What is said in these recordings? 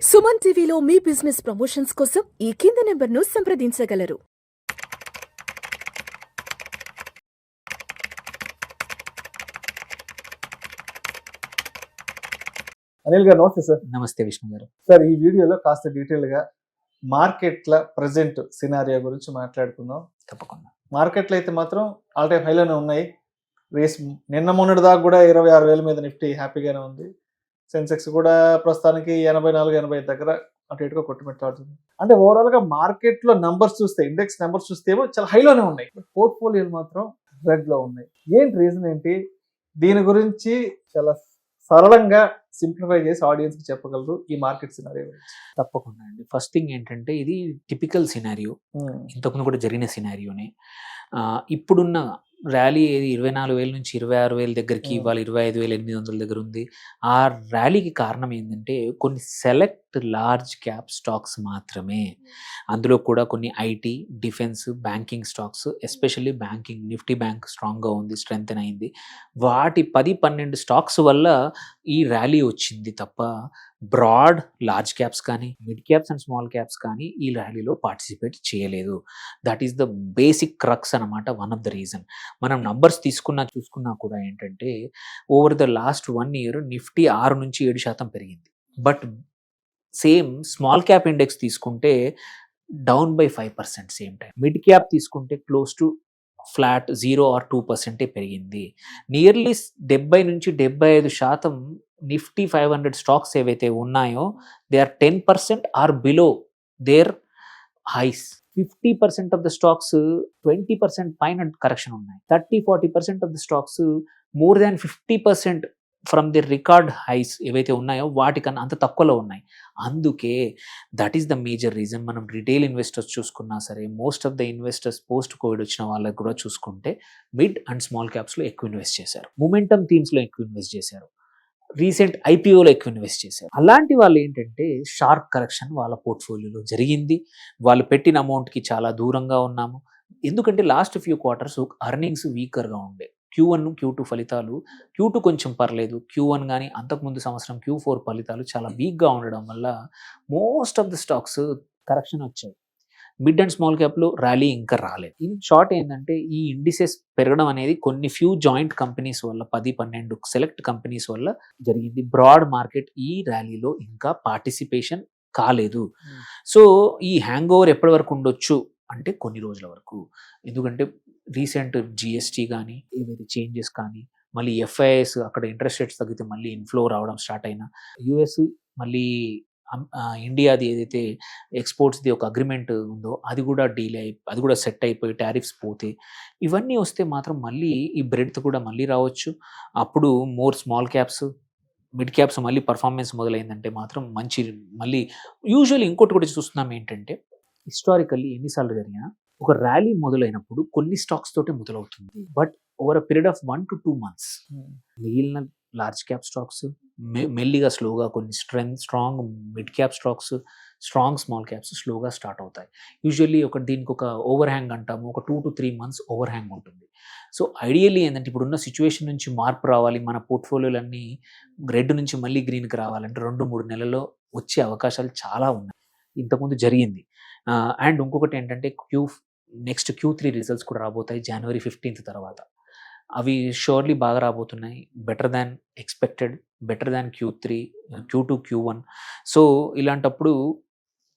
సుమన్ టీవీలో మీ business promotions కోసం ఈ కింది నెంబర్ను సంప్రదించగలరు. అనిల్ గారు నమస్తే సార్. నమస్తే విష్ణు గారు. సార్ ఈ వీడియోలో కాస్త డీటెయిల్గా మార్కెట్ల ప్రజెంట్ సినారియో గురించి మాట్లాడుకుందాం. తప్పకుండా. మార్కెట్లు అయితే మాత్రం ఆల్ టైమ్ హైలోనే ఉన్నాయి. రేస్ నిన్న మొన్నటి దాకా కూడా 26,000 మీద నిఫ్టీ హ్యాపీగానే ఉంది. సెన్సెక్స్ కూడా ప్రస్తుతానికి 84-85 దగ్గర అటు ఇటుగా కొట్టుమిట్టాడుతుంది. అంటే ఓవరాల్గా మార్కెట్లో నంబర్స్ చూస్తే, ఇండెక్స్ నెంబర్స్ చూస్తే ఏమో చాలా హైలోనే ఉన్నాయి, పోర్ట్ఫోలియోలు మాత్రం రెడ్లో ఉన్నాయి. ఏంటి రీజన్ ఏంటి? దీని గురించి చాలా సరళంగా సింప్లిఫై చేసి ఆడియన్స్ కి చెప్పగలరు ఈ మార్కెట్ సినారియో గురించి. తప్పకుండా అండి. ఫస్ట్ థింగ్ ఏంటంటే ఇది టిపికల్ సినారియో, ఇంతకుముందు కూడా జరిగిన సినారియోనే. ఇప్పుడున్న ర్యాలీ ఏది 24,000 నుంచి 26,000 దగ్గరికి, ఇవాళ 25,800 దగ్గర ఉంది. ఆ ర్యాలీకి కారణం ఏంటంటే కొన్ని సెలెక్ట్ లార్జ్ క్యాప్ స్టాక్స్ మాత్రమే. అందులో కూడా కొన్ని IT, defence, banking stocks, especially banking, Nifty bank స్ట్రాంగ్గా ఉంది, స్ట్రెంగ్త్ అయింది. వాటి 10-12 స్టాక్స్ వల్ల ఈ ర్యాలీ వచ్చింది తప్ప బ్రాడ్ లార్జ్ క్యాప్స్ కానీ, mid caps and small caps కానీ ఈ ర్యాలీలో పార్టిసిపేట్ చేయలేదు. That is the basic crux అనమాట, వన్ ఆఫ్ ద రీజన్. మనం నంబర్స్ చూసుకున్నా కూడా ఏంటంటే over the last 1 year Nifty 6 నుంచి 7% పెరిగింది. But same small cap index తీసుకుంటే down by 5% same time. Mid cap తీసుకుంటే క్లోజ్ టు ఫ్లాట్ 0 or 2% పెరిగింది. నియర్లీ 70 నుంచి 75% నిఫ్టీ 500 స్టాక్స్ ఏవైతే ఉన్నాయో they are 10% or below their highs. 50% of the stocks 20% పైన correction ఉన్నాయి. 30-40% of the stocks more than 50% from the record highs ఏవైతే ఉన్నాయో వాటికన్నా అంత తక్కువలో ఉన్నాయి. అందుకే that is the major reason. మనం రిటైల్ ఇన్వెస్టర్స్ చూసుకున్నా సరే, most of the investors post covid వచ్చిన వాళ్ళకి కూడా చూసుకుంటే మిడ్ అండ్ స్మాల్ క్యాప్స్లో ఎక్కువ ఇన్వెస్ట్ చేశారు, మొమెంటమ్ థీమ్స్లో ఎక్కువ ఇన్వెస్ట్ చేశారు, రీసెంట్ ఐపీఓలో ఎక్కువ ఇన్వెస్ట్ చేశారు. అలాంటి వాళ్ళు ఏంటంటే షార్ప్ కరెక్షన్ వాళ్ళ పోర్ట్ఫోలియోలో జరిగింది. వాళ్ళు పెట్టిన అమౌంట్కి చాలా దూరంగా ఉన్నాము. ఎందుకంటే లాస్ట్ ఫ్యూ క్వార్టర్స్ అర్నింగ్స్ వీకర్గా ఉండే. Q1, Q2 ఫలితాలు, Q2 కొంచెం పర్లేదు, Q1 కానీ అంతకుముందు సంవత్సరం Q4 ఫలితాలు చాలా వీక్గా ఉండడం వల్ల most of the stocks correction వచ్చాయి. మిడ్ అండ్ స్మాల్ క్యాప్లో ర్యాలీ ఇంకా రాలేదు. ఇన్ షార్ట్ ఏంటంటే ఈ ఇండిసెస్ పెరగడం అనేది కొన్ని ఫ్యూ జాయింట్ కంపెనీస్ వల్ల, 10-12 సెలెక్ట్ కంపెనీస్ వల్ల జరిగింది. బ్రాడ్ మార్కెట్ ఈ ర్యాలీలో ఇంకా పార్టిసిపేషన్ కాలేదు. సో ఈ హ్యాంగ్ ఓవర్ ఎప్పటి వరకు ఉండొచ్చు అంటే కొన్ని రోజుల వరకు. ఎందుకంటే రీసెంట్ జిఎస్టీ కానీ, ఏవైతే చేంజెస్ కానీ, మళ్ళీ ఎఫ్ఐఎస్ అక్కడ ఇంట్రెస్ట్ రేట్స్ తగ్గితే మళ్ళీ ఇన్ఫ్లో రావడం స్టార్ట్ అయినా, యుఎస్ మళ్ళీ ఇండియాది ఏదైతే ఎక్స్పోర్ట్స్ది ఒక అగ్రిమెంట్ ఉందో అది కూడా అది కూడా సెట్ అయిపోయి టారిఫ్స్ పోతే, ఇవన్నీ వస్తే మాత్రం మళ్ళీ ఈ బ్రెడ్త్ కూడా మళ్ళీ రావచ్చు. అప్పుడు more small caps, mid caps మళ్ళీ పర్ఫార్మెన్స్ మొదలైందంటే మాత్రం మంచి. మళ్ళీ యూజువల్లీ ఇంకోటి కూడా చూస్తున్నాం ఏంటంటే హిస్టారికల్లీ ఎన్నిసార్లు జరిగినా ఒక ర్యాలీ మొదలైనప్పుడు కొన్ని స్టాక్స్ తోటే మొదలవుతుంది. But over a period of 1 to 2 months మిగిలిన లార్జ్ క్యాప్ స్టాక్స్ మెల్లిగా స్లోగా, కొన్ని strong mid cap stocks, strong small caps స్లోగా స్టార్ట్ అవుతాయి. యూజువల్లీ దీనికి ఒక ఓవర్ హ్యాంగ్ అంటాము, ఒక 2 to 3 months ఓవర్ హ్యాంగ్ ఉంటుంది. సో ఐడియల్లీ ఏంటంటే ఇప్పుడున్న సిచ్యువేషన్ నుంచి మార్పు రావాలి, మన పోర్ట్ఫోలియోలన్నీ రెడ్ నుంచి మళ్ళీ గ్రీన్కి రావాలంటే 2-3 నెలల్లో వచ్చే అవకాశాలు చాలా ఉన్నాయి. ఇంతకుముందు జరిగింది. అండ్ ఇంకొకటి ఏంటంటే నెక్స్ట్ Q3 రిజల్ట్స్ కూడా రాబోతాయి January 15th తర్వాత. అవి షూర్లీ బాగా రాబోతున్నాయి. Better than expected, better than Q3, Q2, Q1. So ఇలాంటప్పుడు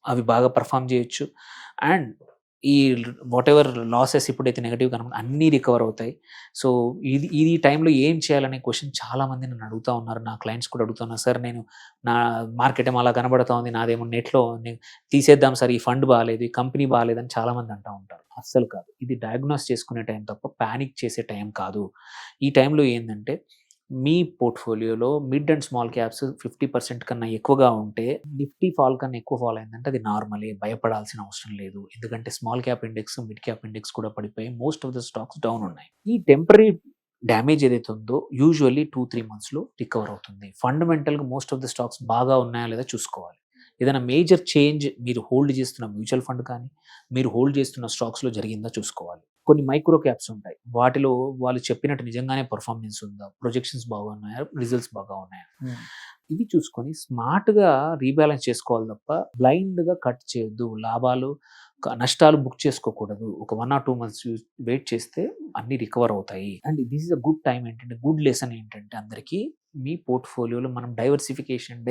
అవి బాగా పర్ఫామ్ చేయొచ్చు. అండ్ ఈ వాట్ ఎవర్ లాసెస్ ఇప్పుడైతే నెగిటివ్ కనుక అన్నీ రికవర్ అవుతాయి. సో ఈ టైంలో ఏం చేయాలనే క్వశ్చన్ చాలామంది నన్ను అడుగుతూ ఉన్నారు, నా క్లయింట్స్ కూడా అడుగుతున్నారు. సార్ నేను నా మార్కెట్ ఏమో అలా కనబడుతూ ఉంది, నాదేమో నెట్లో తీసేద్దాం సార్, ఈ ఫండ్ బాగాలేదు, ఈ కంపెనీ బాగాలేదని చాలామంది అంటూ ఉంటారు. అస్సలు కాదు, ఇది డయాగ్నోస్ చేసుకునే టైం తప్ప ప్యానిక్ చేసే టైం కాదు. ఈ టైంలో ఏంటంటే మీ పోర్ట్ఫోలియోలో మిడ్ అండ్ స్మాల్ క్యాప్స్ 50% కన్నా ఎక్కువగా ఉంటే, నిఫ్టీ ఫాల్ కన్నా ఎక్కువ ఫాల్ అయిందంటే అది నార్మలే, భయపడాల్సిన అవసరం లేదు. ఎందుకంటే small cap index, mid cap index కూడా పడిపోయి most of the stocks down ఉన్నాయి. ఈ టెంపరీ డ్యామేజ్ ఏదైతే ఉందో యూజువల్లీ 2-3 monthsలో రికవర్ అవుతుంది. ఫండమెంటల్గా మోస్ట్ ఆఫ్ ద స్టాక్స్ బాగా ఉన్నాయా లేదా చూసుకోవాలి. ఏదైనా మేజర్ చేంజ్ మీరు హోల్డ్ చేస్తున్న మ్యూచువల్ ఫండ్ కానీ, మీరు హోల్డ్ చేస్తున్న స్టాక్స్లో జరిగిందా చూసుకోవాలి. కొన్ని మైక్రో క్యాప్స్ ఉంటాయి, వాటిలో వాళ్ళు చెప్పినట్టు నిజంగానే పర్ఫార్మెన్స్ ఉందా, ప్రొజెక్షన్స్ బాగున్నాయా, రిజల్ట్స్ బాగా ఉన్నాయా. ఇవి చూసుకొని స్మార్ట్గా రీబ్యాలెన్స్ చేసుకోవాలి తప్ప బ్లైండ్గా కట్ చేయొద్దు. లాభాలు నష్టాలు బుక్ చేసుకోకూడదు. ఒక 1 or 2 months వెయిట్ చేస్తే అన్ని రికవర్ అవుతాయి. And this is a good time ఏంటంటే, గుడ్ లెసన్ ఏంటంటే అందరికీ, మీ పోర్ట్ఫోలియోలో మనం డైవర్సిఫికేషన్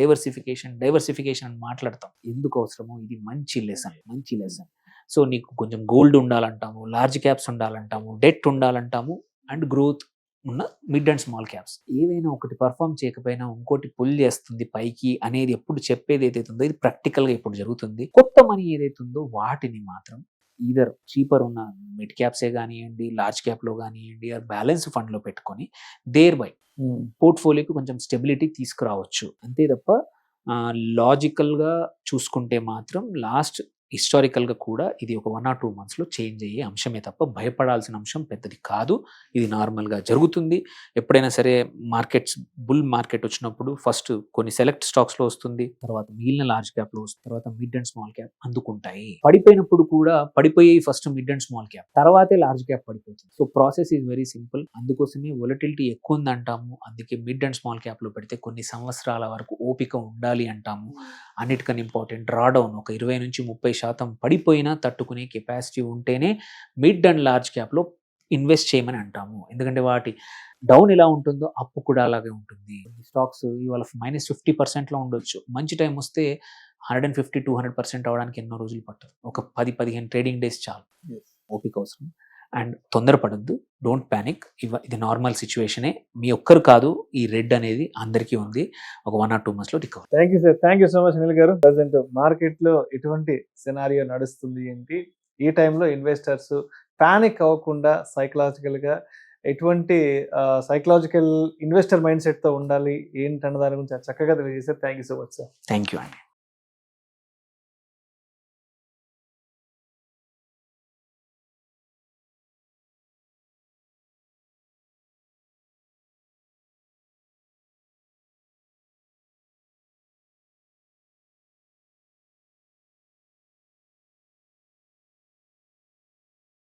అని మాట్లాడతాం. ఎందుకు అవసరమో ఇది మంచి లెసన్. సో నీకు కొంచెం గోల్డ్ ఉండాలంటాము, లార్జ్ క్యాప్స్ ఉండాలంటాము, డెట్ ఉండాలంటాము, అండ్ గ్రోత్ ఉన్న మిడ్ అండ్ స్మాల్ క్యాప్స్. ఏదైనా ఒకటి పర్ఫామ్ చేయకపోయినా ఇంకోటి పుల్ చేస్తుంది పైకి అనేది ఎప్పుడు చెప్పేది ఏదైతే ఉందో ఇది ప్రాక్టికల్గా ఇప్పుడు జరుగుతుంది. కొత్త మనీ ఏదైతే ఉందో వాటిని మాత్రం ఈదర్ చీపర్ ఉన్న మిడ్ క్యాప్సే కానివ్వండి, లార్జ్ క్యాప్లో కానివ్వండి, బ్యాలెన్స్ ఫండ్లో పెట్టుకొని దేర్ బై పోర్ట్ఫోలియోకి కొంచెం స్టెబిలిటీ తీసుకురావచ్చు. అంతే తప్ప లాజికల్గా చూసుకుంటే మాత్రం హిస్టారికల్గా కూడా ఇది ఒక 1 or 2 monthsలో చేంజ్ అయ్యే అంశమే తప్ప భయపడాల్సిన అంశం పెద్దది కాదు. ఇది నార్మల్గా జరుగుతుంది. ఎప్పుడైనా సరే బుల్ మార్కెట్ వచ్చినప్పుడు ఫస్ట్ కొన్ని సెలెక్ట్ స్టాక్స్లో వస్తుంది, తర్వాత మిగిలిన లార్జ్ క్యాప్లో వస్తుంది, తర్వాత మిడ్ అండ్ స్మాల్ క్యాప్ అందుకుంటాయి. పడిపోయినప్పుడు కూడా పడిపోయాయి first mid and small cap, తర్వాతే లార్జ్ క్యాప్ పడిపోతుంది. So process is very simple. అందుకోసమే వొలటిలిటీ ఎక్కువ ఉంది అంటాము. అందుకే మిడ్ అండ్ స్మాల్ క్యాప్లో పెడితే కొన్ని సంవత్సరాల వరకు ఓపిక ఉండాలి అంటాము. అన్నిటికన్నా ఇంపార్టెంట్ డ్రాడౌన్ ఒక 20 నుంచి 30% పడిపోయినా తట్టుకునే కెపాసిటీ ఉంటేనే మిడ్ అండ్ లార్జ్ క్యాప్లో ఇన్వెస్ట్ చేయమని అంటాము. ఎందుకంటే వాటి డౌన్ ఎలా ఉంటుందో అప్పు కూడా అలాగే ఉంటుంది. స్టాక్స్ ఇవాళ -50%లో ఉండొచ్చు, మంచి టైం వస్తే 150-200% అవడానికి ఎన్నో రోజులు పట్టదు. ఒక 10-15 ట్రేడింగ్ డేస్ చాలు. ఓపిక అవసరం. అండ్ తొందరపడద్దు, డోంట్ ప్యానిక్. ఇది నార్మల్ సిచ్యువేషనే, మీ ఒక్కరు కాదు, ఈ రెడ్ అనేది అందరికీ ఉంది. ఒక 1 or 2 monthsలో recover. Thank you sir, thank you so much Anil గారు. ప్రజెంట్ మార్కెట్లో ఎటువంటి సినారియో నడుస్తుంది ఏంటి, ఈ టైంలో ఇన్వెస్టర్స్ ప్యానిక్ అవ్వకుండా సైకలాజికల్గా ఎటువంటి సైకలాజికల్ ఇన్వెస్టర్ మైండ్ సెట్తో ఉండాలి ఏంటన్న దాని గురించి చక్కగా తెలియజేశారు. Thank you so much sir. Thank you అండి.